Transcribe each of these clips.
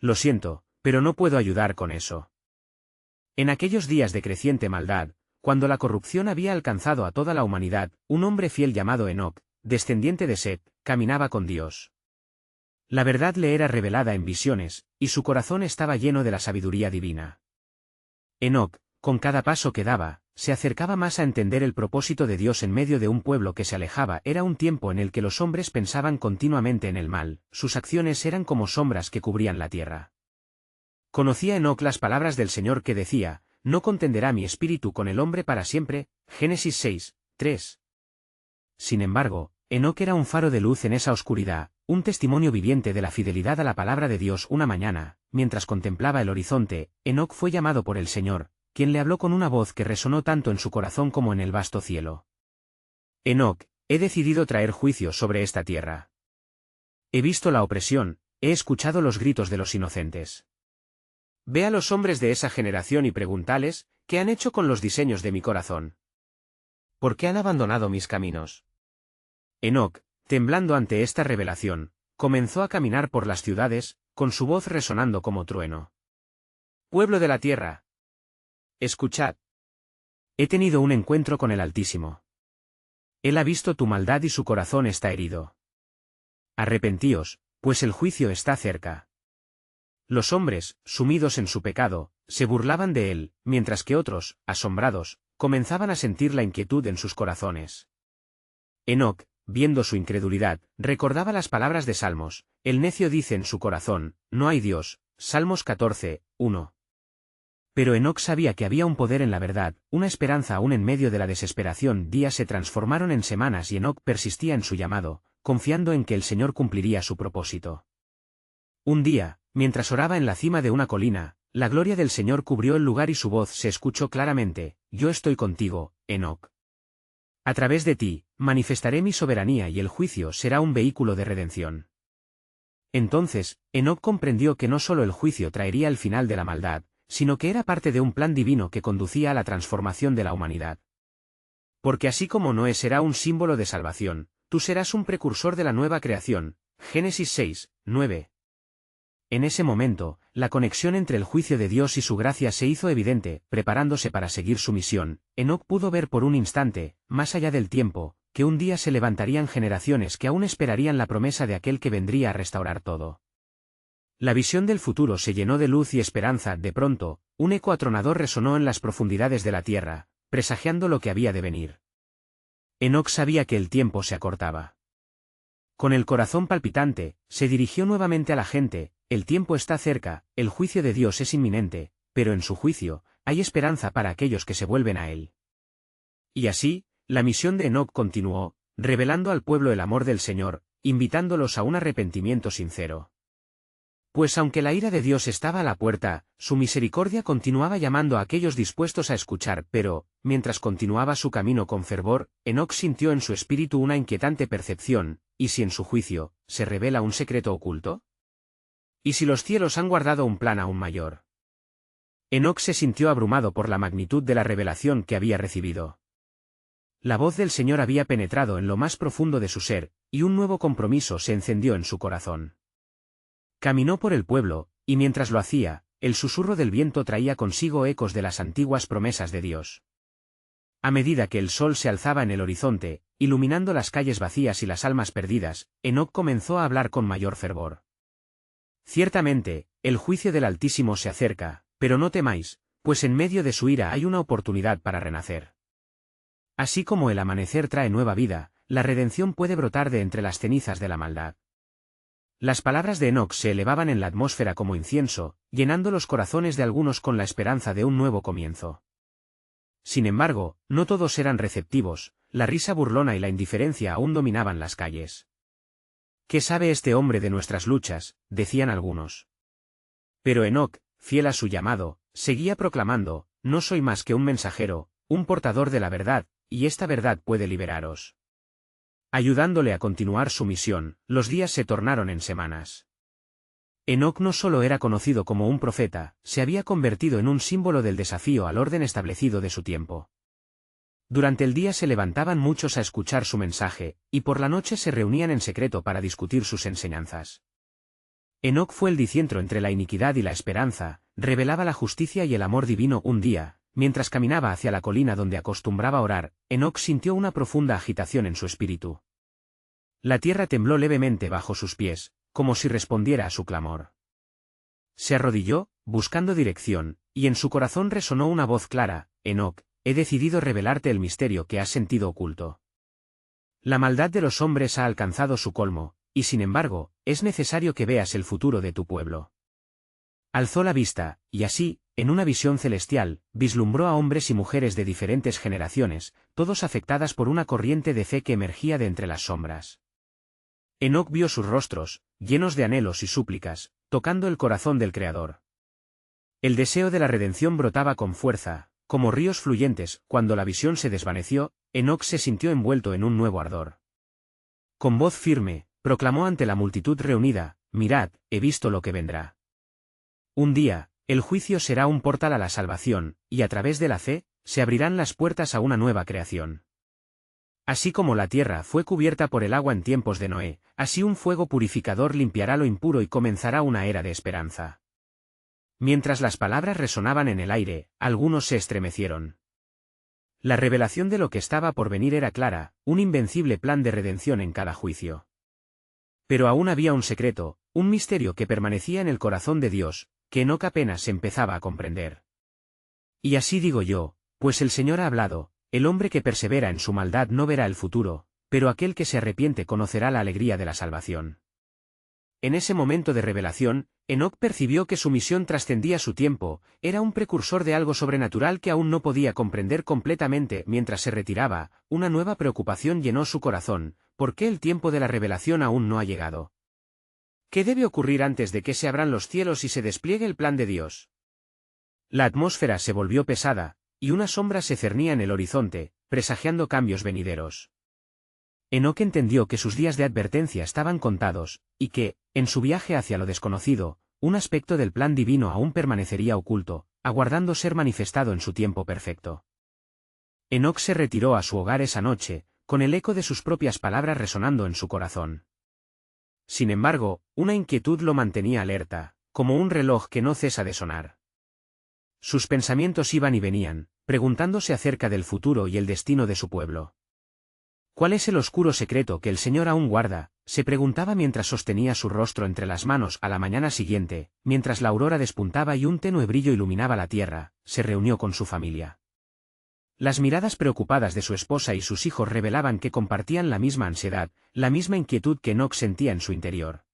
Lo siento, pero no puedo ayudar con eso. En aquellos días de creciente maldad, cuando la corrupción había alcanzado a toda la humanidad, un hombre fiel llamado Enoc, descendiente de Set, caminaba con Dios. La verdad le era revelada en visiones, y su corazón estaba lleno de la sabiduría divina. Enoc, con cada paso que daba, se acercaba más a entender el propósito de Dios en medio de un pueblo que se alejaba. Era un tiempo en el que los hombres pensaban continuamente en el mal, sus acciones eran como sombras que cubrían la tierra. Conocía Enoc las palabras del Señor que decía, «No contenderá mi espíritu con el hombre para siempre», Génesis 6, 3. Sin embargo, Enoc era un faro de luz en esa oscuridad, un testimonio viviente de la fidelidad a la palabra de Dios. Una mañana, mientras contemplaba el horizonte, Enoc fue llamado por el Señor, quien le habló con una voz que resonó tanto en su corazón como en el vasto cielo. Enoc, he decidido traer juicio sobre esta tierra. He visto la opresión, he escuchado los gritos de los inocentes. Ve a los hombres de esa generación y pregúntales, ¿qué han hecho con los diseños de mi corazón? ¿Por qué han abandonado mis caminos? Enoc, temblando ante esta revelación, comenzó a caminar por las ciudades, con su voz resonando como trueno. Pueblo de la tierra, escuchad. He tenido un encuentro con el Altísimo. Él ha visto tu maldad y su corazón está herido. Arrepentíos, pues el juicio está cerca. Los hombres, sumidos en su pecado, se burlaban de él, mientras que otros, asombrados, comenzaban a sentir la inquietud en sus corazones. Enoc, viendo su incredulidad, recordaba las palabras de Salmos, el necio dice en su corazón, no hay Dios, Salmos 14, 1. Pero Enoc sabía que había un poder en la verdad, una esperanza aún en medio de la desesperación. Días se transformaron en semanas y Enoc persistía en su llamado, confiando en que el Señor cumpliría su propósito. Un día, mientras oraba en la cima de una colina, la gloria del Señor cubrió el lugar y su voz se escuchó claramente, yo estoy contigo, Enoc. A través de ti, manifestaré mi soberanía y el juicio será un vehículo de redención. Entonces, Enoc comprendió que no solo el juicio traería el final de la maldad, sino que era parte de un plan divino que conducía a la transformación de la humanidad. Porque así como Noé será un símbolo de salvación, tú serás un precursor de la nueva creación, Génesis 6, 9. En ese momento, la conexión entre el juicio de Dios y su gracia se hizo evidente. Preparándose para seguir su misión, Enoc pudo ver por un instante, más allá del tiempo, que un día se levantarían generaciones que aún esperarían la promesa de aquel que vendría a restaurar todo. La visión del futuro se llenó de luz y esperanza. De pronto, un eco atronador resonó en las profundidades de la tierra, presagiando lo que había de venir. Enoc sabía que el tiempo se acortaba. Con el corazón palpitante, se dirigió nuevamente a la gente, el tiempo está cerca, el juicio de Dios es inminente, pero en su juicio, hay esperanza para aquellos que se vuelven a él. Y así, la misión de Enoc continuó, revelando al pueblo el amor del Señor, invitándolos a un arrepentimiento sincero. Pues aunque la ira de Dios estaba a la puerta, su misericordia continuaba llamando a aquellos dispuestos a escuchar. Pero, mientras continuaba su camino con fervor, Enoc sintió en su espíritu una inquietante percepción, ¿y si en su juicio, se revela un secreto oculto? ¿Y si los cielos han guardado un plan aún mayor? Enoc se sintió abrumado por la magnitud de la revelación que había recibido. La voz del Señor había penetrado en lo más profundo de su ser, y un nuevo compromiso se encendió en su corazón. Caminó por el pueblo, y mientras lo hacía, el susurro del viento traía consigo ecos de las antiguas promesas de Dios. A medida que el sol se alzaba en el horizonte, iluminando las calles vacías y las almas perdidas, Enoc comenzó a hablar con mayor fervor. Ciertamente, el juicio del Altísimo se acerca, pero no temáis, pues en medio de su ira hay una oportunidad para renacer. Así como el amanecer trae nueva vida, la redención puede brotar de entre las cenizas de la maldad. Las palabras de Enoc se elevaban en la atmósfera como incienso, llenando los corazones de algunos con la esperanza de un nuevo comienzo. Sin embargo, no todos eran receptivos, la risa burlona y la indiferencia aún dominaban las calles. ¿Qué sabe este hombre de nuestras luchas?, decían algunos. Pero Enoc, fiel a su llamado, seguía proclamando, no soy más que un mensajero, un portador de la verdad, y esta verdad puede liberaros. Ayudándole a continuar su misión, los días se tornaron en semanas. Enoc no solo era conocido como un profeta, se había convertido en un símbolo del desafío al orden establecido de su tiempo. Durante el día se levantaban muchos a escuchar su mensaje, y por la noche se reunían en secreto para discutir sus enseñanzas. Enoc fue el dicientro entre la iniquidad y la esperanza, revelaba la justicia y el amor divino. Un día, mientras caminaba hacia la colina donde acostumbraba orar, Enoc sintió una profunda agitación en su espíritu. La tierra tembló levemente bajo sus pies, como si respondiera a su clamor. Se arrodilló, buscando dirección, y en su corazón resonó una voz clara: Enoc, he decidido revelarte el misterio que has sentido oculto. La maldad de los hombres ha alcanzado su colmo, y sin embargo, es necesario que veas el futuro de tu pueblo. Alzó la vista, y así, en una visión celestial, vislumbró a hombres y mujeres de diferentes generaciones, todos afectadas por una corriente de fe que emergía de entre las sombras. Enoc vio sus rostros, llenos de anhelos y súplicas, tocando el corazón del Creador. El deseo de la redención brotaba con fuerza, como ríos fluyentes. Cuando la visión se desvaneció, Enoc se sintió envuelto en un nuevo ardor. Con voz firme, proclamó ante la multitud reunida: mirad, he visto lo que vendrá. Un día, el juicio será un portal a la salvación, y a través de la fe, se abrirán las puertas a una nueva creación. Así como la tierra fue cubierta por el agua en tiempos de Noé, así un fuego purificador limpiará lo impuro y comenzará una era de esperanza. Mientras las palabras resonaban en el aire, algunos se estremecieron. La revelación de lo que estaba por venir era clara: un invencible plan de redención en cada juicio. Pero aún había un secreto, un misterio que permanecía en el corazón de Dios, que Enoc apenas empezaba a comprender. Y así digo yo, pues el Señor ha hablado: el hombre que persevera en su maldad no verá el futuro, pero aquel que se arrepiente conocerá la alegría de la salvación. En ese momento de revelación, Enoc percibió que su misión trascendía su tiempo, era un precursor de algo sobrenatural que aún no podía comprender completamente. Mientras se retiraba, una nueva preocupación llenó su corazón: ¿por qué el tiempo de la revelación aún no ha llegado? ¿Qué debe ocurrir antes de que se abran los cielos y se despliegue el plan de Dios? La atmósfera se volvió pesada, y una sombra se cernía en el horizonte, presagiando cambios venideros. Enoc entendió que sus días de advertencia estaban contados, y que, en su viaje hacia lo desconocido, un aspecto del plan divino aún permanecería oculto, aguardando ser manifestado en su tiempo perfecto. Enoc se retiró a su hogar esa noche, con el eco de sus propias palabras resonando en su corazón. Sin embargo, una inquietud lo mantenía alerta, como un reloj que no cesa de sonar. Sus pensamientos iban y venían, preguntándose acerca del futuro y el destino de su pueblo. ¿Cuál es el oscuro secreto que el Señor aún guarda?, se preguntaba mientras sostenía su rostro entre las manos. A la mañana siguiente, mientras la aurora despuntaba y un tenue brillo iluminaba la tierra, se reunió con su familia. Las miradas preocupadas de su esposa y sus hijos revelaban que compartían la misma ansiedad, la misma inquietud que Enoc sentía en su interior.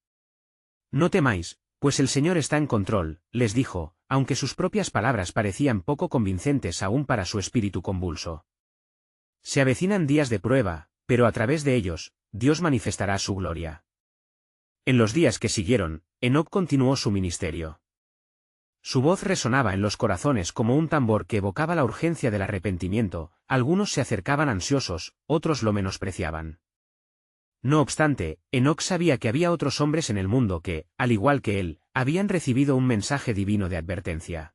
No temáis, pues el Señor está en control, les dijo, aunque sus propias palabras parecían poco convincentes aún para su espíritu convulso. Se avecinan días de prueba, pero a través de ellos, Dios manifestará su gloria. En los días que siguieron, Enoc continuó su ministerio. Su voz resonaba en los corazones como un tambor que evocaba la urgencia del arrepentimiento. Algunos se acercaban ansiosos, otros lo menospreciaban. No obstante, Enoc sabía que había otros hombres en el mundo que, al igual que él, habían recibido un mensaje divino de advertencia.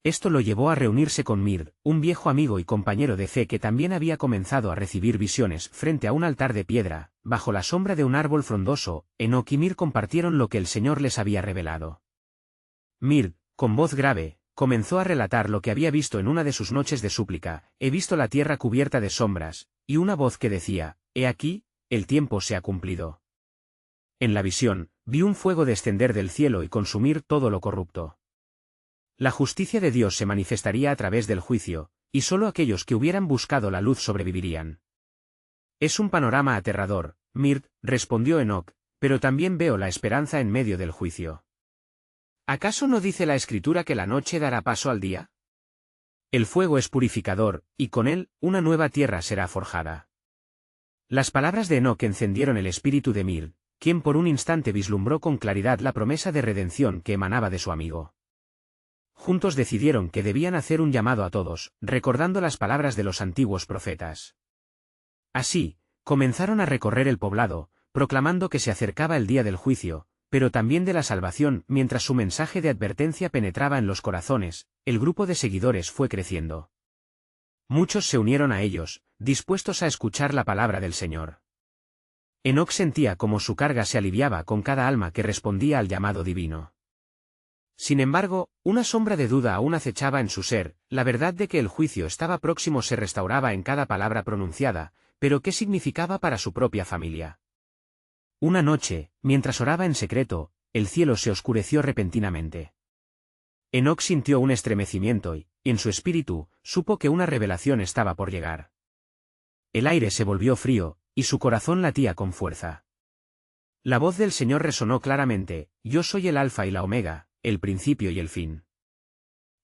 Esto lo llevó a reunirse con Mir, un viejo amigo y compañero de fe que también había comenzado a recibir visiones. Frente a un altar de piedra, bajo la sombra de un árbol frondoso, Enoc y Mir compartieron lo que el Señor les había revelado. Mir, con voz grave, comenzó a relatar lo que había visto en una de sus noches de súplica: he visto la tierra cubierta de sombras, y una voz que decía: he aquí, el tiempo se ha cumplido. En la visión, vi un fuego descender del cielo y consumir todo lo corrupto. La justicia de Dios se manifestaría a través del juicio, y solo aquellos que hubieran buscado la luz sobrevivirían. Es un panorama aterrador, Mir, respondió Enoc, pero también veo la esperanza en medio del juicio. ¿Acaso no dice la Escritura que la noche dará paso al día? El fuego es purificador, y con él, una nueva tierra será forjada. Las palabras de Enoc encendieron el espíritu de Mir, quien por un instante vislumbró con claridad la promesa de redención que emanaba de su amigo. Juntos decidieron que debían hacer un llamado a todos, recordando las palabras de los antiguos profetas. Así, comenzaron a recorrer el poblado, proclamando que se acercaba el día del juicio, pero también de la salvación. Mientras su mensaje de advertencia penetraba en los corazones, el grupo de seguidores fue creciendo. Muchos se unieron a ellos, dispuestos a escuchar la palabra del Señor. Enoc sentía como su carga se aliviaba con cada alma que respondía al llamado divino. Sin embargo, una sombra de duda aún acechaba en su ser, la verdad de que el juicio estaba próximo se restauraba en cada palabra pronunciada, pero ¿qué significaba para su propia familia? Una noche, mientras oraba en secreto, el cielo se oscureció repentinamente. Enoc sintió un estremecimiento y, en su espíritu, supo que una revelación estaba por llegar. El aire se volvió frío, y su corazón latía con fuerza. La voz del Señor resonó claramente: «Yo soy el Alfa y la Omega, el principio y el fin.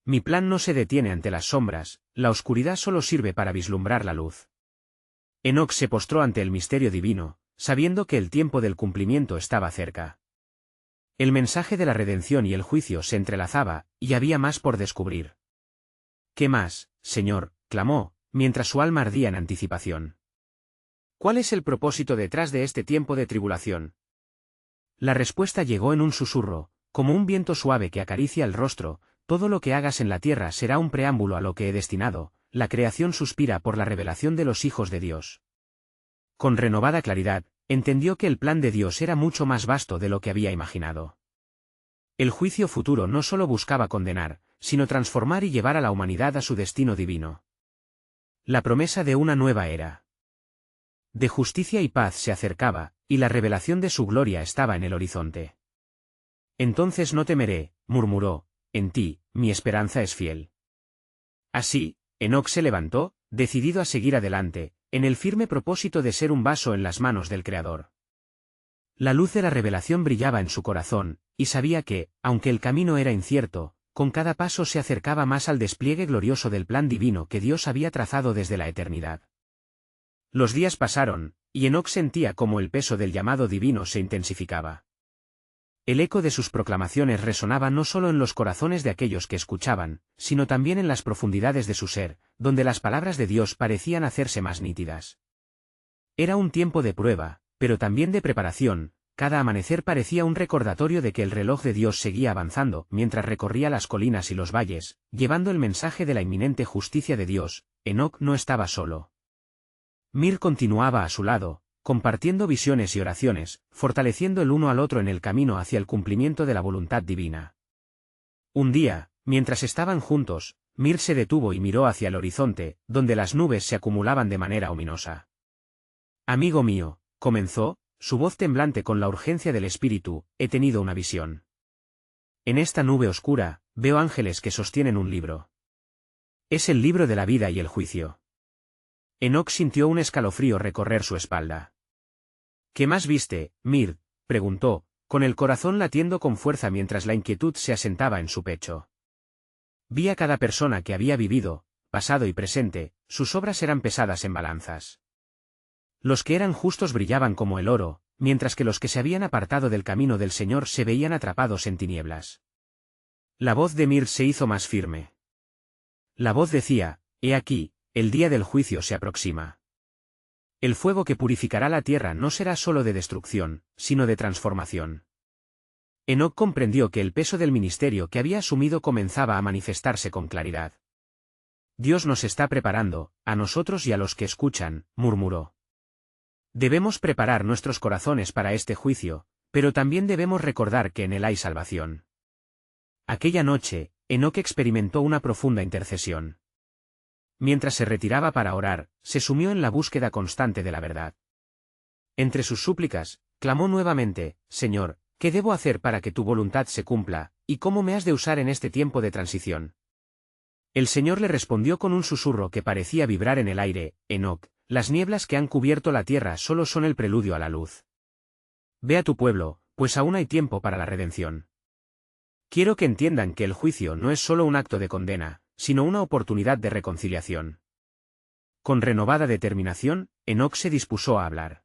Mi plan no se detiene ante las sombras, la oscuridad solo sirve para vislumbrar la luz». Enoc se postró ante el misterio divino, sabiendo que el tiempo del cumplimiento estaba cerca. El mensaje de la redención y el juicio se entrelazaba, y había más por descubrir. «¿Qué más, Señor?», clamó, mientras su alma ardía en anticipación. «¿Cuál es el propósito detrás de este tiempo de tribulación?». La respuesta llegó en un susurro, como un viento suave que acaricia el rostro: «Todo lo que hagas en la tierra será un preámbulo a lo que he destinado, la creación suspira por la revelación de los hijos de Dios». Con renovada claridad, entendió que el plan de Dios era mucho más vasto de lo que había imaginado. El juicio futuro no solo buscaba condenar, sino transformar y llevar a la humanidad a su destino divino. La promesa de una nueva era de justicia y paz se acercaba, y la revelación de su gloria estaba en el horizonte. «Entonces no temeré», murmuró, «en ti, mi esperanza es fiel». Así, Enoc se levantó, decidido a seguir adelante, en el firme propósito de ser un vaso en las manos del Creador. La luz de la revelación brillaba en su corazón, y sabía que, aunque el camino era incierto, con cada paso se acercaba más al despliegue glorioso del plan divino que Dios había trazado desde la eternidad. Los días pasaron, y Enoc sentía como el peso del llamado divino se intensificaba. El eco de sus proclamaciones resonaba no solo en los corazones de aquellos que escuchaban, sino también en las profundidades de su ser, donde las palabras de Dios parecían hacerse más nítidas. Era un tiempo de prueba, pero también de preparación. Cada amanecer parecía un recordatorio de que el reloj de Dios seguía avanzando mientras recorría las colinas y los valles, llevando el mensaje de la inminente justicia de Dios. Enoc no estaba solo. Mir continuaba a su lado, compartiendo visiones y oraciones, fortaleciendo el uno al otro en el camino hacia el cumplimiento de la voluntad divina. Un día, mientras estaban juntos, Mir se detuvo y miró hacia el horizonte, donde las nubes se acumulaban de manera ominosa. «Amigo mío», comenzó, su voz temblante con la urgencia del espíritu, «he tenido una visión. En esta nube oscura, veo ángeles que sostienen un libro. Es el libro de la vida y el juicio». Enoc sintió un escalofrío recorrer su espalda. «¿Qué más viste, Mir?», preguntó, con el corazón latiendo con fuerza mientras la inquietud se asentaba en su pecho. «Vi a cada persona que había vivido, pasado y presente, sus obras eran pesadas en balanzas. Los que eran justos brillaban como el oro, mientras que los que se habían apartado del camino del Señor se veían atrapados en tinieblas». La voz de Mir se hizo más firme. La voz decía: «He aquí, el día del juicio se aproxima. El fuego que purificará la tierra no será solo de destrucción, sino de transformación». Enoc comprendió que el peso del ministerio que había asumido comenzaba a manifestarse con claridad. «Dios nos está preparando, a nosotros y a los que escuchan», murmuró. «Debemos preparar nuestros corazones para este juicio, pero también debemos recordar que en él hay salvación». Aquella noche, Enoc experimentó una profunda intercesión. Mientras se retiraba para orar, se sumió en la búsqueda constante de la verdad. Entre sus súplicas, clamó nuevamente: «Señor, ¿qué debo hacer para que tu voluntad se cumpla, y cómo me has de usar en este tiempo de transición?». El Señor le respondió con un susurro que parecía vibrar en el aire: «Enoc, las nieblas que han cubierto la tierra solo son el preludio a la luz. Ve a tu pueblo, pues aún hay tiempo para la redención. Quiero que entiendan que el juicio no es solo un acto de condena, sino una oportunidad de reconciliación». Con renovada determinación, Enoc se dispuso a hablar.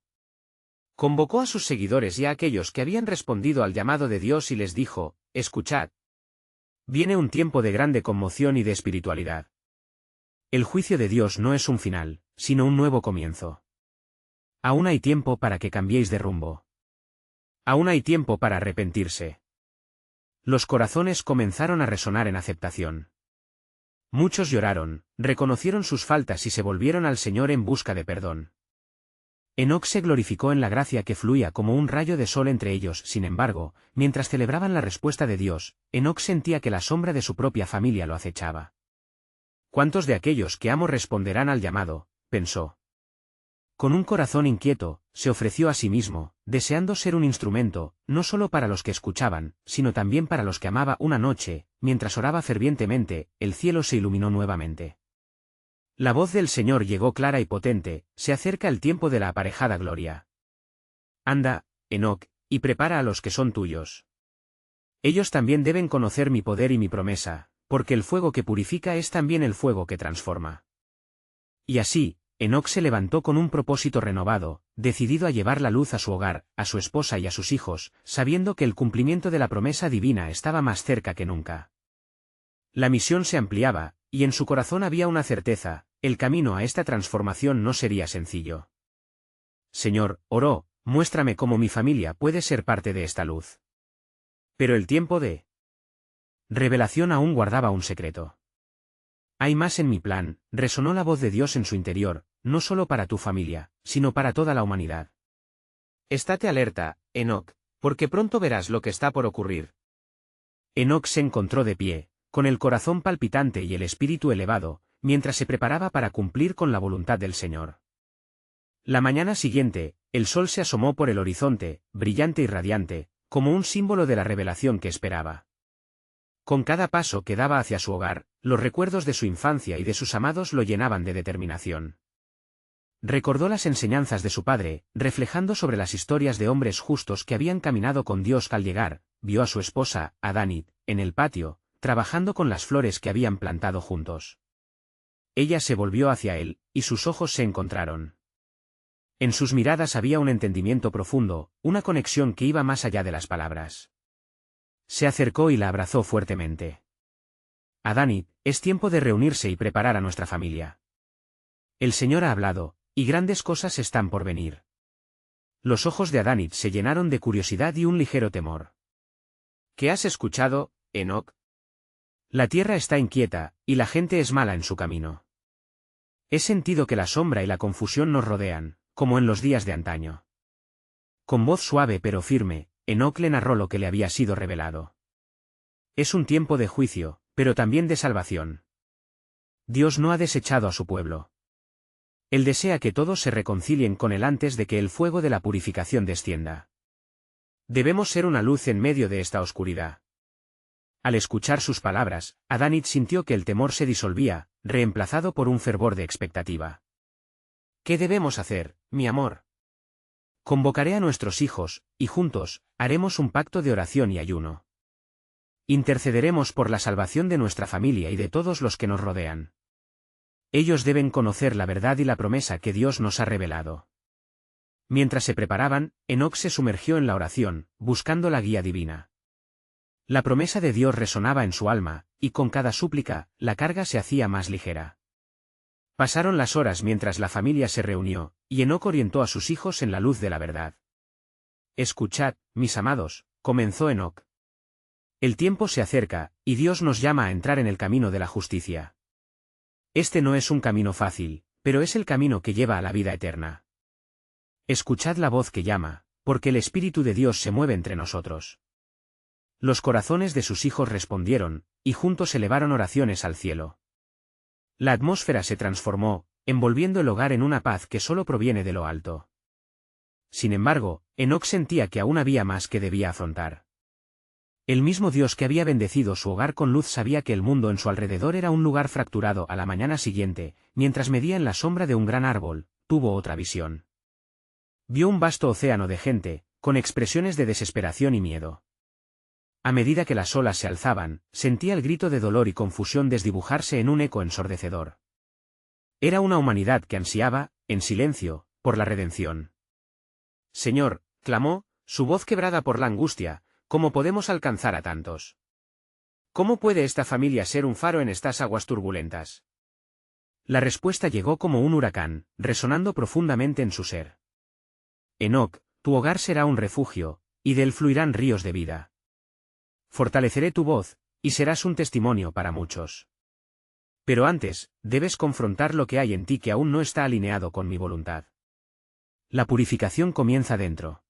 Convocó a sus seguidores y a aquellos que habían respondido al llamado de Dios y les dijo: «Escuchad. Viene un tiempo de grande conmoción y de espiritualidad. El juicio de Dios no es un final, sino un nuevo comienzo. Aún hay tiempo para que cambiéis de rumbo. Aún hay tiempo para arrepentirse». Los corazones comenzaron a resonar en aceptación. Muchos lloraron, reconocieron sus faltas y se volvieron al Señor en busca de perdón. Enoc se glorificó en la gracia que fluía como un rayo de sol entre ellos. Sin embargo, mientras celebraban la respuesta de Dios, Enoc sentía que la sombra de su propia familia lo acechaba. ¿Cuántos de aquellos que amo responderán al llamado?, pensó. Con un corazón inquieto, se ofreció a sí mismo, deseando ser un instrumento, no solo para los que escuchaban, sino también para los que amaba. Una noche, mientras oraba fervientemente, el cielo se iluminó nuevamente. La voz del Señor llegó clara y potente: se acerca el tiempo de la aparejada gloria. Anda, Enoc, y prepara a los que son tuyos. Ellos también deben conocer mi poder y mi promesa, porque el fuego que purifica es también el fuego que transforma. Y así, Enoc se levantó con un propósito renovado, decidido a llevar la luz a su hogar, a su esposa y a sus hijos, sabiendo que el cumplimiento de la promesa divina estaba más cerca que nunca. La misión se ampliaba, y en su corazón había una certeza: el camino a esta transformación no sería sencillo. Señor, oró, muéstrame cómo mi familia puede ser parte de esta luz. Pero el tiempo de revelación aún guardaba un secreto. Hay más en mi plan, resonó la voz de Dios en su interior, no solo para tu familia, sino para toda la humanidad. Estate alerta, Enoc, porque pronto verás lo que está por ocurrir. Enoc se encontró de pie, con el corazón palpitante y el espíritu elevado, mientras se preparaba para cumplir con la voluntad del Señor. La mañana siguiente, el sol se asomó por el horizonte, brillante y radiante, como un símbolo de la revelación que esperaba. Con cada paso que daba hacia su hogar, los recuerdos de su infancia y de sus amados lo llenaban de determinación. Recordó las enseñanzas de su padre, reflejando sobre las historias de hombres justos que habían caminado con Dios. Al llegar, vio a su esposa, Adanit, en el patio, trabajando con las flores que habían plantado juntos. Ella se volvió hacia él, y sus ojos se encontraron. En sus miradas había un entendimiento profundo, una conexión que iba más allá de las palabras. Se acercó y la abrazó fuertemente. Adanit, es tiempo de reunirse y preparar a nuestra familia. El Señor ha hablado, y grandes cosas están por venir. Los ojos de Adanit se llenaron de curiosidad y un ligero temor. ¿Qué has escuchado, Enoc? La tierra está inquieta, y la gente es mala en su camino. He sentido que la sombra y la confusión nos rodean, como en los días de antaño. Con voz suave pero firme, Enoc le narró lo que le había sido revelado. Es un tiempo de juicio, pero también de salvación. Dios no ha desechado a su pueblo. Él desea que todos se reconcilien con Él antes de que el fuego de la purificación descienda. Debemos ser una luz en medio de esta oscuridad. Al escuchar sus palabras, Adanit sintió que el temor se disolvía, reemplazado por un fervor de expectativa. ¿Qué debemos hacer, mi amor? Convocaré a nuestros hijos, y juntos, haremos un pacto de oración y ayuno. Intercederemos por la salvación de nuestra familia y de todos los que nos rodean. Ellos deben conocer la verdad y la promesa que Dios nos ha revelado. Mientras se preparaban, Enoc se sumergió en la oración, buscando la guía divina. La promesa de Dios resonaba en su alma, y con cada súplica, la carga se hacía más ligera. Pasaron las horas mientras la familia se reunió, y Enoc orientó a sus hijos en la luz de la verdad. Escuchad, mis amados, comenzó Enoc. El tiempo se acerca, y Dios nos llama a entrar en el camino de la justicia. Este no es un camino fácil, pero es el camino que lleva a la vida eterna. Escuchad la voz que llama, porque el Espíritu de Dios se mueve entre nosotros. Los corazones de sus hijos respondieron, y juntos elevaron oraciones al cielo. La atmósfera se transformó, envolviendo el hogar en una paz que solo proviene de lo alto. Sin embargo, Enoc sentía que aún había más que debía afrontar. El mismo Dios que había bendecido su hogar con luz sabía que el mundo en su alrededor era un lugar fracturado. A la mañana siguiente, mientras medía en la sombra de un gran árbol, tuvo otra visión. Vio un vasto océano de gente, con expresiones de desesperación y miedo. A medida que las olas se alzaban, sentía el grito de dolor y confusión desdibujarse en un eco ensordecedor. Era una humanidad que ansiaba, en silencio, por la redención. Señor, clamó, su voz quebrada por la angustia, ¿cómo podemos alcanzar a tantos? ¿Cómo puede esta familia ser un faro en estas aguas turbulentas? La respuesta llegó como un huracán, resonando profundamente en su ser. Enoc, tu hogar será un refugio, y de él fluirán ríos de vida. Fortaleceré tu voz, y serás un testimonio para muchos. Pero antes, debes confrontar lo que hay en ti que aún no está alineado con mi voluntad. La purificación comienza dentro.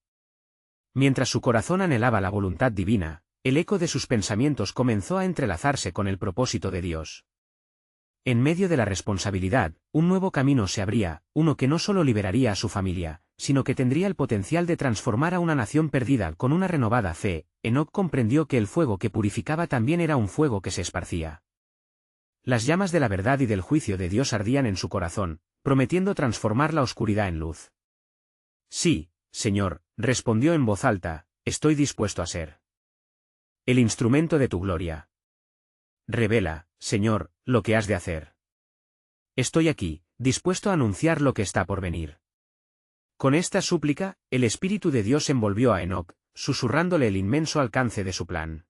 Mientras su corazón anhelaba la voluntad divina, el eco de sus pensamientos comenzó a entrelazarse con el propósito de Dios. En medio de la responsabilidad, un nuevo camino se abría, uno que no solo liberaría a su familia, sino que tendría el potencial de transformar a una nación perdida con una renovada fe. Enoc comprendió que el fuego que purificaba también era un fuego que se esparcía. Las llamas de la verdad y del juicio de Dios ardían en su corazón, prometiendo transformar la oscuridad en luz. Sí, Señor, respondió en voz alta, estoy dispuesto a ser el instrumento de tu gloria. Revela, Señor, lo que has de hacer. Estoy aquí, dispuesto a anunciar lo que está por venir. Con esta súplica, el Espíritu de Dios envolvió a Enoc, susurrándole el inmenso alcance de su plan.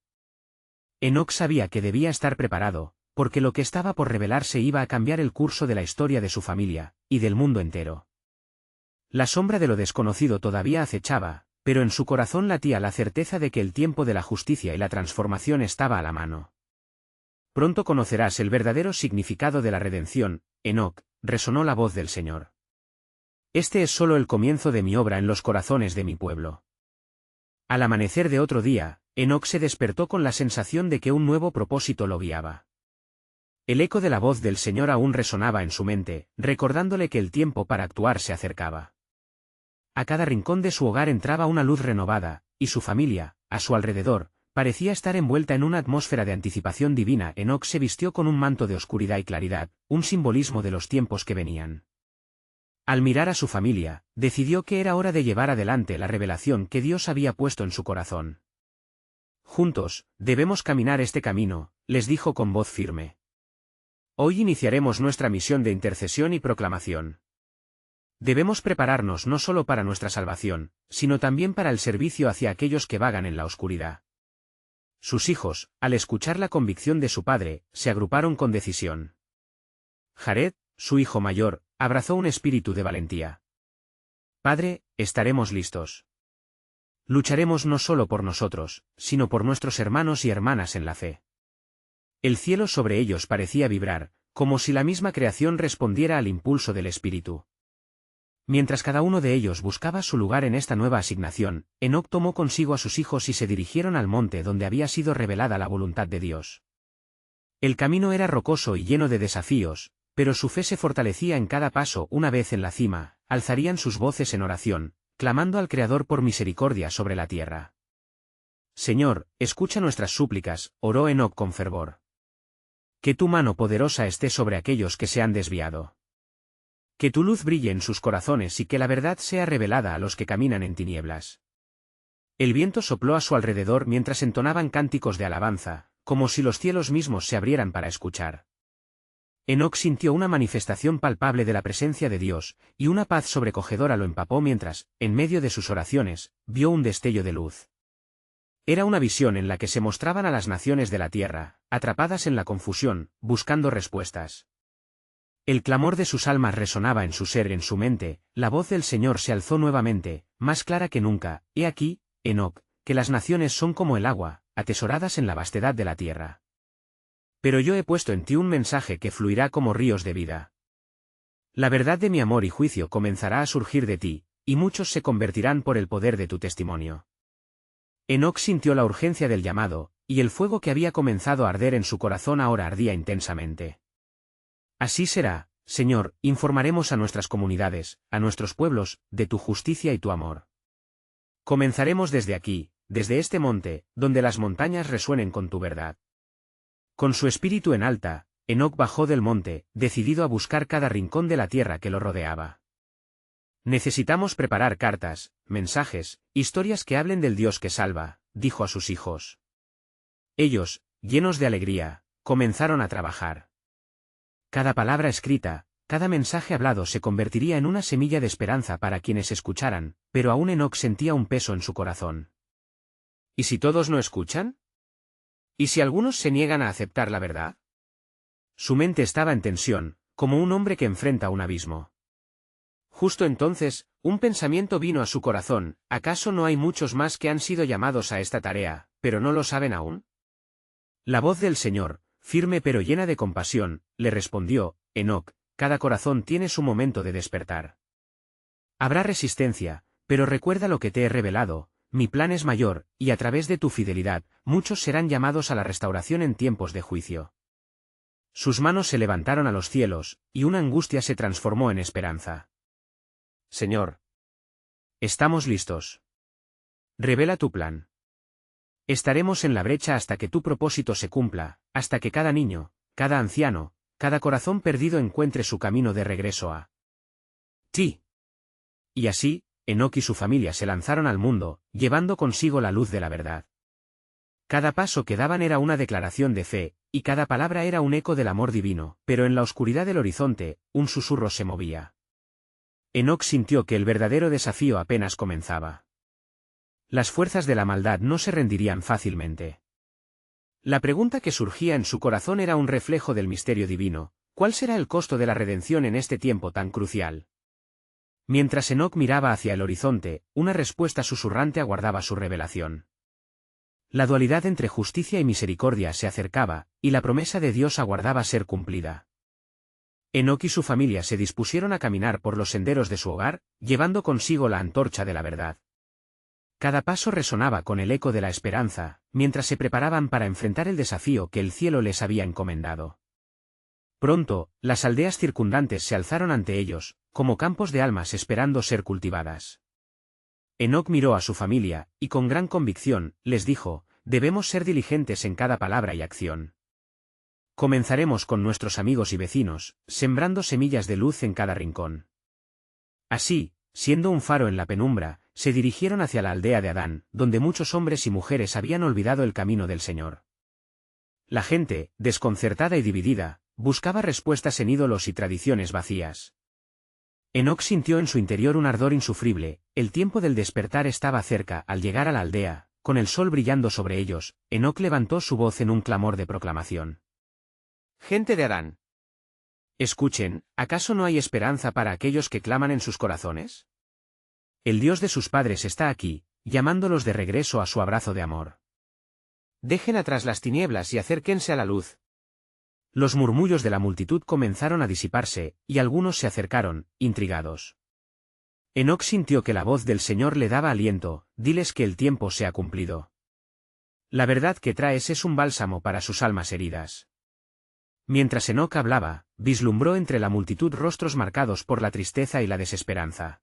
Enoc sabía que debía estar preparado, porque lo que estaba por revelarse iba a cambiar el curso de la historia de su familia, y del mundo entero. La sombra de lo desconocido todavía acechaba, pero en su corazón latía la certeza de que el tiempo de la justicia y la transformación estaba a la mano. Pronto conocerás el verdadero significado de la redención, Enoc, resonó la voz del Señor. Este es solo el comienzo de mi obra en los corazones de mi pueblo. Al amanecer de otro día, Enoc se despertó con la sensación de que un nuevo propósito lo guiaba. El eco de la voz del Señor aún resonaba en su mente, recordándole que el tiempo para actuar se acercaba. A cada rincón de su hogar entraba una luz renovada, y su familia, a su alrededor, parecía estar envuelta en una atmósfera de anticipación divina. Enoc se vistió con un manto de oscuridad y claridad, un simbolismo de los tiempos que venían. Al mirar a su familia, decidió que era hora de llevar adelante la revelación que Dios había puesto en su corazón. Juntos, debemos caminar este camino, les dijo con voz firme. Hoy iniciaremos nuestra misión de intercesión y proclamación. Debemos prepararnos no solo para nuestra salvación, sino también para el servicio hacia aquellos que vagan en la oscuridad. Sus hijos, al escuchar la convicción de su padre, se agruparon con decisión. Jared, su hijo mayor, abrazó un espíritu de valentía. Padre, estaremos listos. Lucharemos no solo por nosotros, sino por nuestros hermanos y hermanas en la fe. El cielo sobre ellos parecía vibrar, como si la misma creación respondiera al impulso del espíritu. Mientras cada uno de ellos buscaba su lugar en esta nueva asignación, Enoc tomó consigo a sus hijos y se dirigieron al monte donde había sido revelada la voluntad de Dios. El camino era rocoso y lleno de desafíos, pero su fe se fortalecía en cada paso. Una vez en la cima, alzarían sus voces en oración, clamando al Creador por misericordia sobre la tierra. Señor, escucha nuestras súplicas, oró Enoc con fervor. Que tu mano poderosa esté sobre aquellos que se han desviado. Que tu luz brille en sus corazones y que la verdad sea revelada a los que caminan en tinieblas. El viento sopló a su alrededor mientras entonaban cánticos de alabanza, como si los cielos mismos se abrieran para escuchar. Enoc sintió una manifestación palpable de la presencia de Dios, y una paz sobrecogedora lo empapó mientras, en medio de sus oraciones, vio un destello de luz. Era una visión en la que se mostraban a las naciones de la tierra, atrapadas en la confusión, buscando respuestas. El clamor de sus almas resonaba en su ser, en su mente. La voz del Señor se alzó nuevamente, más clara que nunca. He aquí, Enoc, que las naciones son como el agua, atesoradas en la vastedad de la tierra. Pero yo he puesto en ti un mensaje que fluirá como ríos de vida. La verdad de mi amor y juicio comenzará a surgir de ti, y muchos se convertirán por el poder de tu testimonio. Enoc sintió la urgencia del llamado, y el fuego que había comenzado a arder en su corazón ahora ardía intensamente. Así será, Señor, informaremos a nuestras comunidades, a nuestros pueblos, de tu justicia y tu amor. Comenzaremos desde aquí, desde este monte, donde las montañas resuenen con tu verdad. Con su espíritu en alta, Enoc bajó del monte, decidido a buscar cada rincón de la tierra que lo rodeaba. Necesitamos preparar cartas, mensajes, historias que hablen del Dios que salva, dijo a sus hijos. Ellos, llenos de alegría, comenzaron a trabajar. Cada palabra escrita, cada mensaje hablado se convertiría en una semilla de esperanza para quienes escucharan, pero aún Enoc sentía un peso en su corazón. ¿Y si todos no escuchan? ¿Y si algunos se niegan a aceptar la verdad? Su mente estaba en tensión, como un hombre que enfrenta un abismo. Justo entonces, un pensamiento vino a su corazón: ¿acaso no hay muchos más que han sido llamados a esta tarea, pero no lo saben aún? La voz del Señor, firme pero llena de compasión, le respondió: Enoc, cada corazón tiene su momento de despertar. Habrá resistencia, pero recuerda lo que te he revelado, mi plan es mayor, y a través de tu fidelidad, muchos serán llamados a la restauración en tiempos de juicio. Sus manos se levantaron a los cielos, y una angustia se transformó en esperanza. Señor. Estamos listos. Revela tu plan. Estaremos en la brecha hasta que tu propósito se cumpla, hasta que cada niño, cada anciano, cada corazón perdido encuentre su camino de regreso a ti. Y así, Enoc y su familia se lanzaron al mundo, llevando consigo la luz de la verdad. Cada paso que daban era una declaración de fe, y cada palabra era un eco del amor divino, pero en la oscuridad del horizonte, un susurro se movía. Enoc sintió que el verdadero desafío apenas comenzaba. Las fuerzas de la maldad no se rendirían fácilmente. La pregunta que surgía en su corazón era un reflejo del misterio divino: ¿cuál será el costo de la redención en este tiempo tan crucial? Mientras Enoc miraba hacia el horizonte, una respuesta susurrante aguardaba su revelación. La dualidad entre justicia y misericordia se acercaba, y la promesa de Dios aguardaba ser cumplida. Enoc y su familia se dispusieron a caminar por los senderos de su hogar, llevando consigo la antorcha de la verdad. Cada paso resonaba con el eco de la esperanza, mientras se preparaban para enfrentar el desafío que el cielo les había encomendado. Pronto, las aldeas circundantes se alzaron ante ellos, como campos de almas esperando ser cultivadas. Enoc miró a su familia, y con gran convicción, les dijo: debemos ser diligentes en cada palabra y acción. Comenzaremos con nuestros amigos y vecinos, sembrando semillas de luz en cada rincón. Así, siendo un faro en la penumbra, se dirigieron hacia la aldea de Adán, donde muchos hombres y mujeres habían olvidado el camino del Señor. La gente, desconcertada y dividida, buscaba respuestas en ídolos y tradiciones vacías. Enoc sintió en su interior un ardor insufrible. El tiempo del despertar estaba cerca. Al llegar a la aldea, con el sol brillando sobre ellos, Enoc levantó su voz en un clamor de proclamación. Gente de Adán. Escuchen, ¿acaso no hay esperanza para aquellos que claman en sus corazones? El Dios de sus padres está aquí, llamándolos de regreso a su abrazo de amor. Dejen atrás las tinieblas y acérquense a la luz. Los murmullos de la multitud comenzaron a disiparse, y algunos se acercaron, intrigados. Enoc sintió que la voz del Señor le daba aliento: diles que el tiempo se ha cumplido. La verdad que traes es un bálsamo para sus almas heridas. Mientras Enoc hablaba, vislumbró entre la multitud rostros marcados por la tristeza y la desesperanza.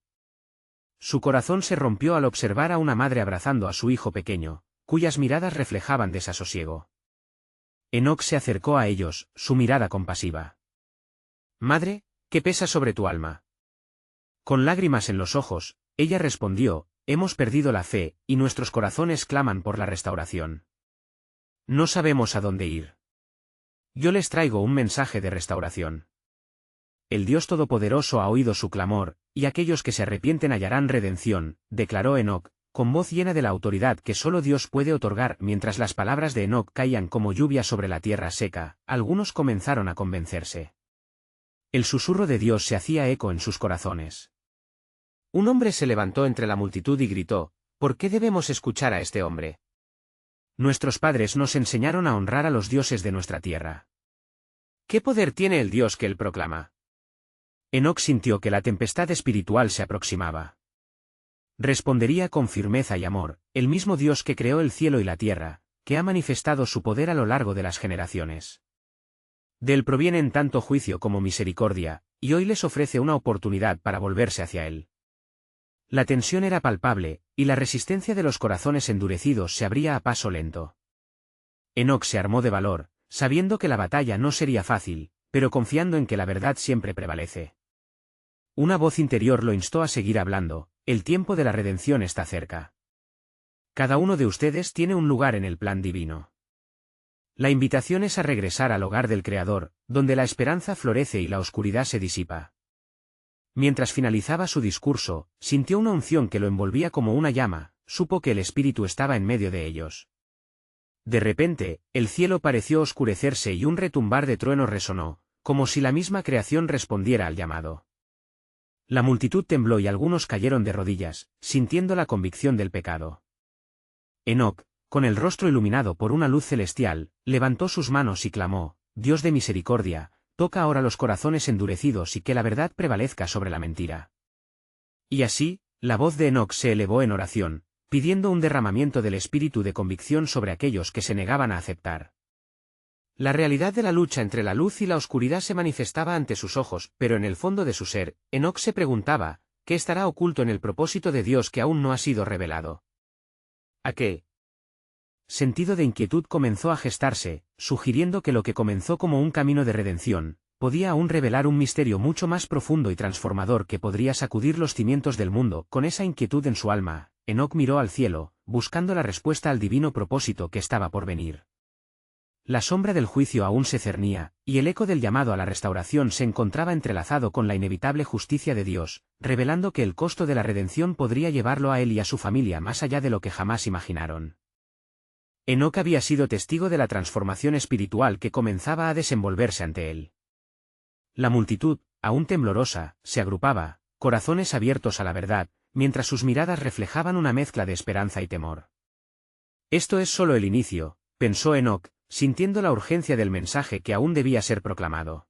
Su corazón se rompió al observar a una madre abrazando a su hijo pequeño, cuyas miradas reflejaban desasosiego. Enoc se acercó a ellos, su mirada compasiva. Madre, ¿qué pesa sobre tu alma? Con lágrimas en los ojos, ella respondió: hemos perdido la fe, y nuestros corazones claman por la restauración. No sabemos a dónde ir. Yo les traigo un mensaje de restauración. El Dios Todopoderoso ha oído su clamor, y aquellos que se arrepienten hallarán redención, declaró Enoc, con voz llena de la autoridad que solo Dios puede otorgar. Mientras las palabras de Enoc caían como lluvia sobre la tierra seca, algunos comenzaron a convencerse. El susurro de Dios se hacía eco en sus corazones. Un hombre se levantó entre la multitud y gritó: ¿por qué debemos escuchar a este hombre? Nuestros padres nos enseñaron a honrar a los dioses de nuestra tierra. ¿Qué poder tiene el Dios que él proclama? Enoc sintió que la tempestad espiritual se aproximaba. Respondería con firmeza y amor: el mismo Dios que creó el cielo y la tierra, que ha manifestado su poder a lo largo de las generaciones. De él provienen tanto juicio como misericordia, y hoy les ofrece una oportunidad para volverse hacia él. La tensión era palpable, y la resistencia de los corazones endurecidos se abría a paso lento. Enoc se armó de valor, sabiendo que la batalla no sería fácil, pero confiando en que la verdad siempre prevalece. Una voz interior lo instó a seguir hablando: el tiempo de la redención está cerca. Cada uno de ustedes tiene un lugar en el plan divino. La invitación es a regresar al hogar del Creador, donde la esperanza florece y la oscuridad se disipa. Mientras finalizaba su discurso, sintió una unción que lo envolvía como una llama, supo que el Espíritu estaba en medio de ellos. De repente, el cielo pareció oscurecerse y un retumbar de truenos resonó, como si la misma creación respondiera al llamado. La multitud tembló y algunos cayeron de rodillas, sintiendo la convicción del pecado. Enoc, con el rostro iluminado por una luz celestial, levantó sus manos y clamó: Dios de misericordia, toca ahora los corazones endurecidos y que la verdad prevalezca sobre la mentira. Y así, la voz de Enoc se elevó en oración, pidiendo un derramamiento del espíritu de convicción sobre aquellos que se negaban a aceptar. La realidad de la lucha entre la luz y la oscuridad se manifestaba ante sus ojos, pero en el fondo de su ser, Enoc se preguntaba, ¿qué estará oculto en el propósito de Dios que aún no ha sido revelado? ¿A qué? Sentido de inquietud comenzó a gestarse, sugiriendo que lo que comenzó como un camino de redención, podía aún revelar un misterio mucho más profundo y transformador que podría sacudir los cimientos del mundo. Con esa inquietud en su alma, Enoc miró al cielo, buscando la respuesta al divino propósito que estaba por venir. La sombra del juicio aún se cernía, y el eco del llamado a la restauración se encontraba entrelazado con la inevitable justicia de Dios, revelando que el costo de la redención podría llevarlo a él y a su familia más allá de lo que jamás imaginaron. Enoc había sido testigo de la transformación espiritual que comenzaba a desenvolverse ante él. La multitud, aún temblorosa, se agrupaba, corazones abiertos a la verdad, mientras sus miradas reflejaban una mezcla de esperanza y temor. Esto es solo el inicio, pensó Enoc, sintiendo la urgencia del mensaje que aún debía ser proclamado.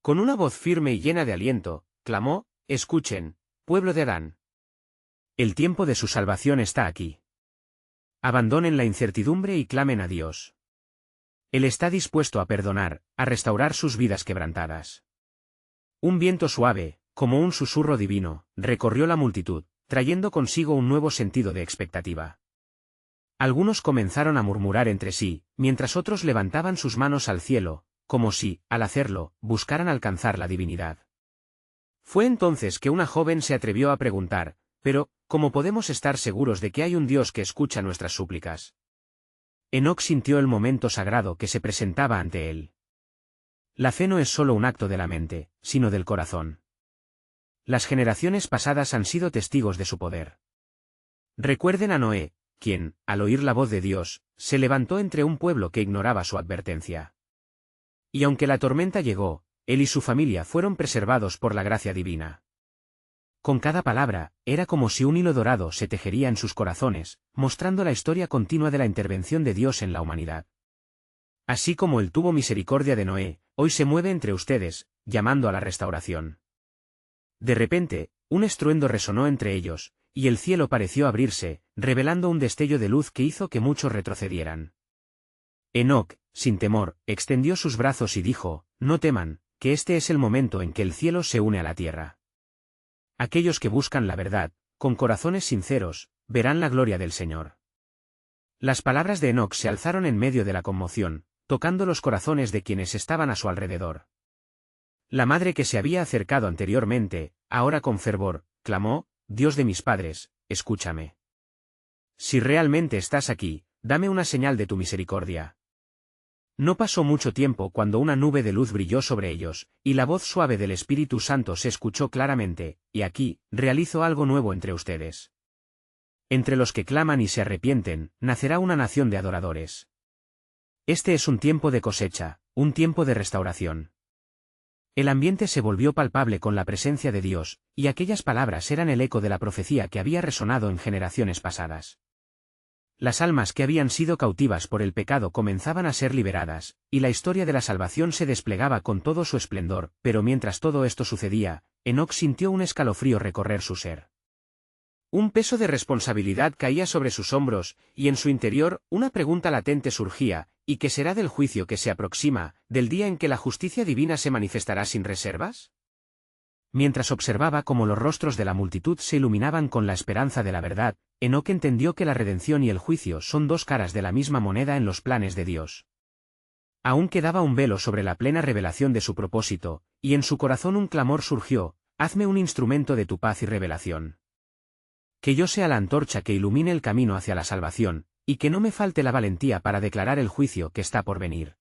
Con una voz firme y llena de aliento, clamó, «Escuchen, pueblo de Adán. El tiempo de su salvación está aquí. Abandonen la incertidumbre y clamen a Dios. Él está dispuesto a perdonar, a restaurar sus vidas quebrantadas». Un viento suave, como un susurro divino, recorrió la multitud, trayendo consigo un nuevo sentido de expectativa. Algunos comenzaron a murmurar entre sí, mientras otros levantaban sus manos al cielo, como si, al hacerlo, buscaran alcanzar la divinidad. Fue entonces que una joven se atrevió a preguntar, «Pero, ¿cómo podemos estar seguros de que hay un Dios que escucha nuestras súplicas?» Enoc sintió el momento sagrado que se presentaba ante él. La fe no es solo un acto de la mente, sino del corazón. Las generaciones pasadas han sido testigos de su poder. Recuerden a Noé, quien, al oír la voz de Dios, se levantó entre un pueblo que ignoraba su advertencia. Y aunque la tormenta llegó, él y su familia fueron preservados por la gracia divina. Con cada palabra, era como si un hilo dorado se tejería en sus corazones, mostrando la historia continua de la intervención de Dios en la humanidad. Así como él tuvo misericordia de Noé, hoy se mueve entre ustedes, llamando a la restauración. De repente, un estruendo resonó entre ellos, y el cielo pareció abrirse, revelando un destello de luz que hizo que muchos retrocedieran. Enoc, sin temor, extendió sus brazos y dijo, «No teman, que este es el momento en que el cielo se une a la tierra. Aquellos que buscan la verdad, con corazones sinceros, verán la gloria del Señor». Las palabras de Enoc se alzaron en medio de la conmoción, tocando los corazones de quienes estaban a su alrededor. La madre que se había acercado anteriormente, ahora con fervor, clamó, «Dios de mis padres, escúchame. Si realmente estás aquí, dame una señal de tu misericordia». No pasó mucho tiempo cuando una nube de luz brilló sobre ellos, y la voz suave del Espíritu Santo se escuchó claramente, «Y aquí, realizo algo nuevo entre ustedes. Entre los que claman y se arrepienten, nacerá una nación de adoradores. Este es un tiempo de cosecha, un tiempo de restauración». El ambiente se volvió palpable con la presencia de Dios, y aquellas palabras eran el eco de la profecía que había resonado en generaciones pasadas. Las almas que habían sido cautivas por el pecado comenzaban a ser liberadas, y la historia de la salvación se desplegaba con todo su esplendor, pero mientras todo esto sucedía, Enoc sintió un escalofrío recorrer su ser. Un peso de responsabilidad caía sobre sus hombros, y en su interior, una pregunta latente surgía, ¿y qué será del juicio que se aproxima, del día en que la justicia divina se manifestará sin reservas? Mientras observaba cómo los rostros de la multitud se iluminaban con la esperanza de la verdad, Enoc entendió que la redención y el juicio son dos caras de la misma moneda en los planes de Dios. Aún quedaba un velo sobre la plena revelación de su propósito, y en su corazón un clamor surgió, «Hazme un instrumento de tu paz y revelación. Que yo sea la antorcha que ilumine el camino hacia la salvación, y que no me falte la valentía para declarar el juicio que está por venir».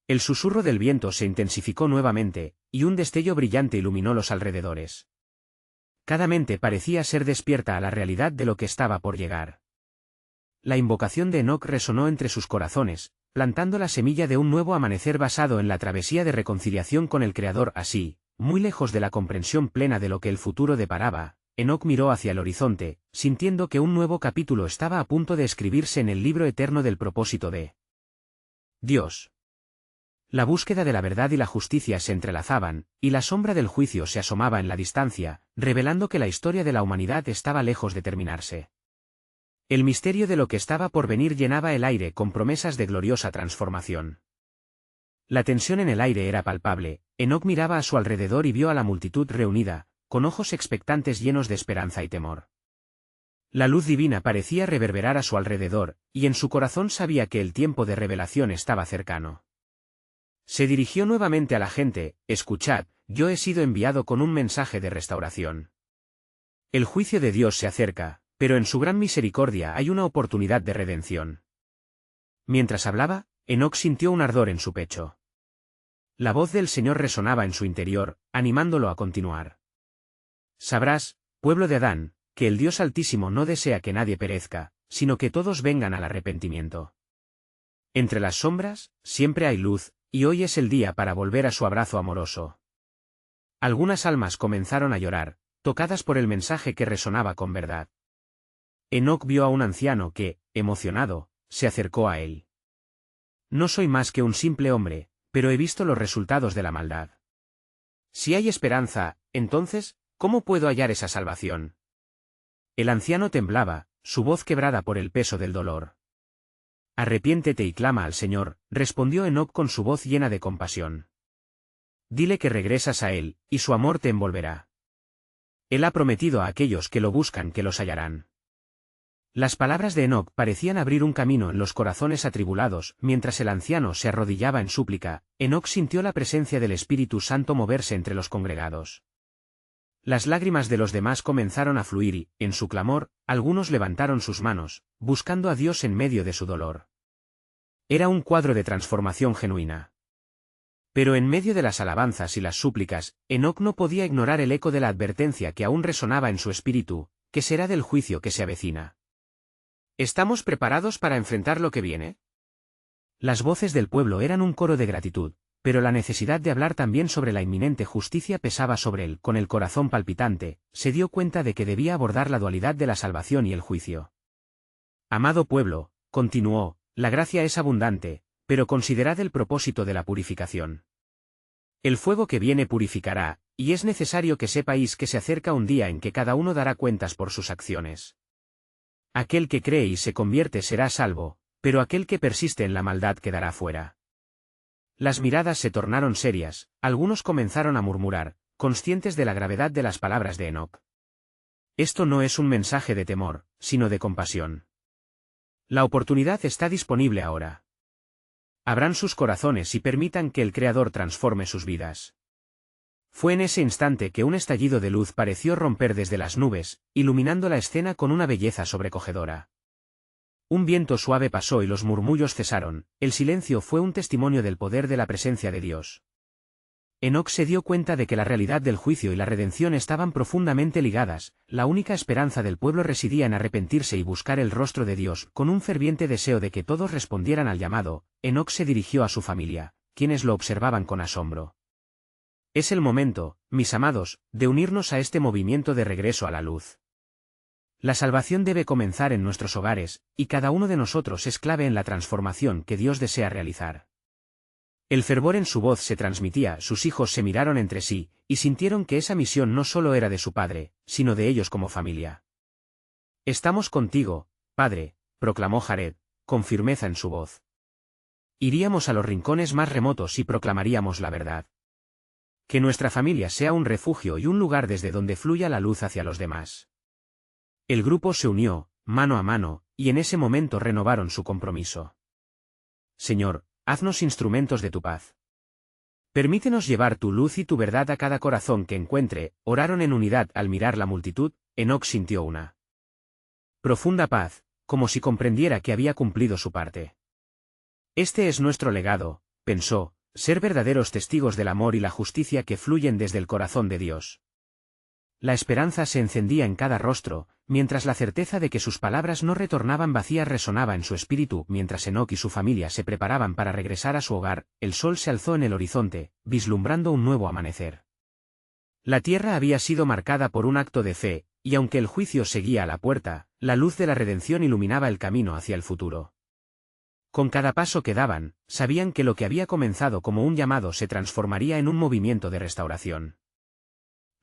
El susurro del viento se intensificó nuevamente, y un destello brillante iluminó los alrededores. Cada mente parecía ser despierta a la realidad de lo que estaba por llegar. La invocación de Enoc resonó entre sus corazones, plantando la semilla de un nuevo amanecer basado en la travesía de reconciliación con el Creador. Así, muy lejos de la comprensión plena de lo que el futuro deparaba, Enoc miró hacia el horizonte, sintiendo que un nuevo capítulo estaba a punto de escribirse en el libro eterno del propósito de Dios. La búsqueda de la verdad y la justicia se entrelazaban, y la sombra del juicio se asomaba en la distancia, revelando que la historia de la humanidad estaba lejos de terminarse. El misterio de lo que estaba por venir llenaba el aire con promesas de gloriosa transformación. La tensión en el aire era palpable. Enoc miraba a su alrededor y vio a la multitud reunida, con ojos expectantes llenos de esperanza y temor. La luz divina parecía reverberar a su alrededor, y en su corazón sabía que el tiempo de revelación estaba cercano. Se dirigió nuevamente a la gente: escuchad, yo he sido enviado con un mensaje de restauración. El juicio de Dios se acerca, pero en su gran misericordia hay una oportunidad de redención. Mientras hablaba, Enoc sintió un ardor en su pecho. La voz del Señor resonaba en su interior, animándolo a continuar. Sabrás, pueblo de Adán, que el Dios Altísimo no desea que nadie perezca, sino que todos vengan al arrepentimiento. Entre las sombras, siempre hay luz, y hoy es el día para volver a su abrazo amoroso. Algunas almas comenzaron a llorar, tocadas por el mensaje que resonaba con verdad. Enoc vio a un anciano que, emocionado, se acercó a él. No soy más que un simple hombre, pero he visto los resultados de la maldad. Si hay esperanza, entonces, ¿cómo puedo hallar esa salvación? El anciano temblaba, su voz quebrada por el peso del dolor. Arrepiéntete y clama al Señor, respondió Enoc con su voz llena de compasión. Dile que regresas a Él, y su amor te envolverá. Él ha prometido a aquellos que lo buscan que los hallarán. Las palabras de Enoc parecían abrir un camino en los corazones atribulados. Mientras el anciano se arrodillaba en súplica, Enoc sintió la presencia del Espíritu Santo moverse entre los congregados. Las lágrimas de los demás comenzaron a fluir y, en su clamor, algunos levantaron sus manos, buscando a Dios en medio de su dolor. Era un cuadro de transformación genuina. Pero en medio de las alabanzas y las súplicas, Enoc no podía ignorar el eco de la advertencia que aún resonaba en su espíritu: ¿qué será del juicio que se avecina? ¿Estamos preparados para enfrentar lo que viene? Las voces del pueblo eran un coro de gratitud, pero la necesidad de hablar también sobre la inminente justicia pesaba sobre él. Con el corazón palpitante, se dio cuenta de que debía abordar la dualidad de la salvación y el juicio. Amado pueblo, continuó, la gracia es abundante, pero considerad el propósito de la purificación. El fuego que viene purificará, y es necesario que sepáis que se acerca un día en que cada uno dará cuentas por sus acciones. Aquel que cree y se convierte será salvo, pero aquel que persiste en la maldad quedará fuera. Las miradas se tornaron serias, algunos comenzaron a murmurar, conscientes de la gravedad de las palabras de Enoc. Esto no es un mensaje de temor, sino de compasión. La oportunidad está disponible ahora. Abran sus corazones y permitan que el Creador transforme sus vidas. Fue en ese instante que un estallido de luz pareció romper desde las nubes, iluminando la escena con una belleza sobrecogedora. Un viento suave pasó y los murmullos cesaron. El silencio fue un testimonio del poder de la presencia de Dios. Enoc se dio cuenta de que la realidad del juicio y la redención estaban profundamente ligadas. La única esperanza del pueblo residía en arrepentirse y buscar el rostro de Dios. Con un ferviente deseo de que todos respondieran al llamado, Enoc se dirigió a su familia, quienes lo observaban con asombro. Es el momento, mis amados, de unirnos a este movimiento de regreso a la luz. La salvación debe comenzar en nuestros hogares, y cada uno de nosotros es clave en la transformación que Dios desea realizar. El fervor en su voz se transmitía. Sus hijos se miraron entre sí, y sintieron que esa misión no solo era de su padre, sino de ellos como familia. Estamos contigo, padre, proclamó Jared, con firmeza en su voz. Iríamos a los rincones más remotos y proclamaríamos la verdad. Que nuestra familia sea un refugio y un lugar desde donde fluya la luz hacia los demás. El grupo se unió, mano a mano, y en ese momento renovaron su compromiso. Señor, haznos instrumentos de tu paz. Permítenos llevar tu luz y tu verdad a cada corazón que encuentre. Oraron en unidad. Al mirar la multitud, Enoc sintió una profunda paz, como si comprendiera que había cumplido su parte. Este es nuestro legado, pensó, ser verdaderos testigos del amor y la justicia que fluyen desde el corazón de Dios. La esperanza se encendía en cada rostro, mientras la certeza de que sus palabras no retornaban vacías resonaba en su espíritu. Mientras Enoc y su familia se preparaban para regresar a su hogar, el sol se alzó en el horizonte, vislumbrando un nuevo amanecer. La tierra había sido marcada por un acto de fe, y aunque el juicio seguía a la puerta, la luz de la redención iluminaba el camino hacia el futuro. Con cada paso que daban, sabían que lo que había comenzado como un llamado se transformaría en un movimiento de restauración.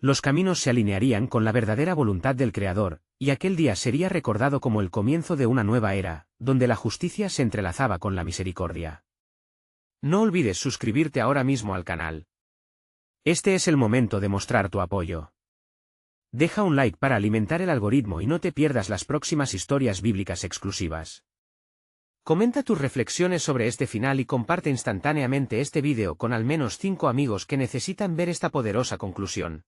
Los caminos se alinearían con la verdadera voluntad del Creador, y aquel día sería recordado como el comienzo de una nueva era, donde la justicia se entrelazaba con la misericordia. No olvides suscribirte ahora mismo al canal. Este es el momento de mostrar tu apoyo. Deja un like para alimentar el algoritmo y no te pierdas las próximas historias bíblicas exclusivas. Comenta tus reflexiones sobre este final y comparte instantáneamente este vídeo con al menos 5 amigos que necesitan ver esta poderosa conclusión.